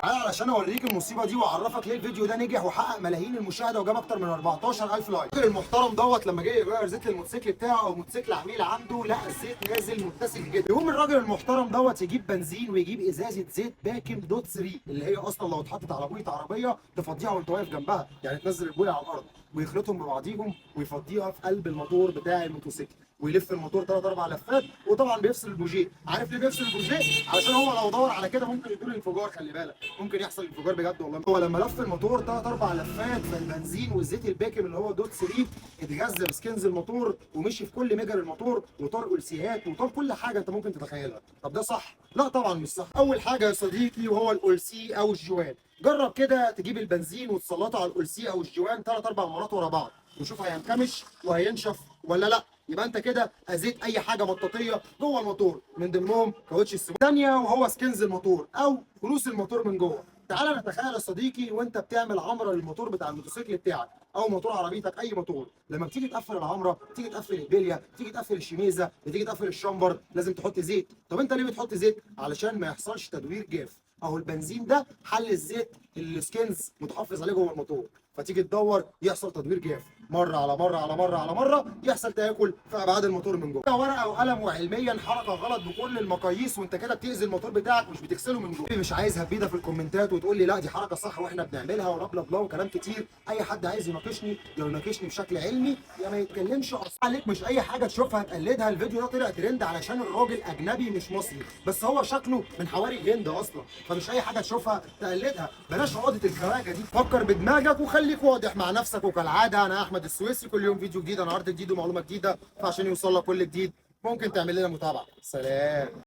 تعالى علشان اوريك المصيبه دي واعرفك ليه الفيديو ده نجح وحقق ملايين المشاهده وجاب اكتر من 14,000 لايك. الراجل المحترم دوت لما جه يغير زيت للموتوسيكل بتاعه او موتوسيكل عميل عنده، لقى الزيت نازل متسك جدا. يقوم الراجل المحترم دوت يجيب بنزين ويجيب ازازه زيت باكن دوت 3 اللي هي اصلا لو اتحطت على بويه عربيه تفضيها وانت واقف جنبها، يعني تنزل البويه على الارض ويخلطهم ببعضيهم ويفضيها في قلب الموتور بتاع الموتوسيكل ويلف الموتور 3 4 لفات. وطبعا بيفصل البوجيه. عارف ليه بيفصل البوجيه؟ علشان هو لو دور على كده ممكن يدور انفجار، خلي بالك ممكن يحصل انفجار بجد والله. هو لما لف الموتور 3 4 لفات فالبنزين والزيت الباكن اللي هو دوت 3 اتغذى بسكنز الموتور ومشي في كل مجر الموتور وطار السيهات وطار كل حاجه انت ممكن تتخيلها. طب ده صح؟ لا طبعا مش صح. اول حاجه يا صديقي وهو الأولسي او الجوان. جرب كده تجيب البنزين وتسلطه على الأولسي او الجوان 3 4 مرات ورا بعض وشوف هينكمش وهينشف ولا لا. يبقى انت كده اذيت اي حاجه مطاطيه جوه الموتور، من ضمنهم كاوتش السمو. ثانيه وهو سكنز الموتور او فلوس الموتور من جوه. تعالى نتخيل يا صديقي وانت بتعمل عمره للموتور بتاع الموتوسيكل بتاعك او موتور عربيتك، اي موتور. لما بتيجي تقفل العمره، تيجي تقفل البليه، تيجي تقفل الشميزه، بتيجي تقفل الشمبر، لازم تحط زيت. طب انت ليه بتحط زيت؟ علشان ما يحصلش تدوير جاف. اهو البنزين ده حل الزيت اللي السكنز متحفظ عليه جوه الموتور، فتيجي تدور يحصل تدوير جاف مره على مره على مره على مره، يحصل تاكل في ابعاد الموتور من جوه. ورقه وقلم وعلميا حركه غلط بكل المقاييس وانت كده بتاذي الموتور بتاعك مش بتغسله من جوه. مش عايزها بيدا في الكومنتات وتقول لي لا دي حركه صح واحنا بنعملها ولا بلا بلا وكلام كتير. اي حد عايز يناقشني يناقشني بشكل علمي يا ما يتكلمش اصلا عليك. مش اي حاجه تشوفها تقلدها. الفيديو ده طلع ترند علشان الراجل اجنبي مش مصري، بس هو شكله من حواري الهند اصلا، فمش اي حاجه تشوفها تقلدها. بلاش عقده الخواجه دي، فكر بدماغك وخليك واضح مع نفسك. وكالعاده انا احمد السويسي، كل يوم فيديو جديد، انا عرض جديد ومعلومه جديده، فعشان يوصل لك كل جديد ممكن تعمل لنا متابعه. سلام.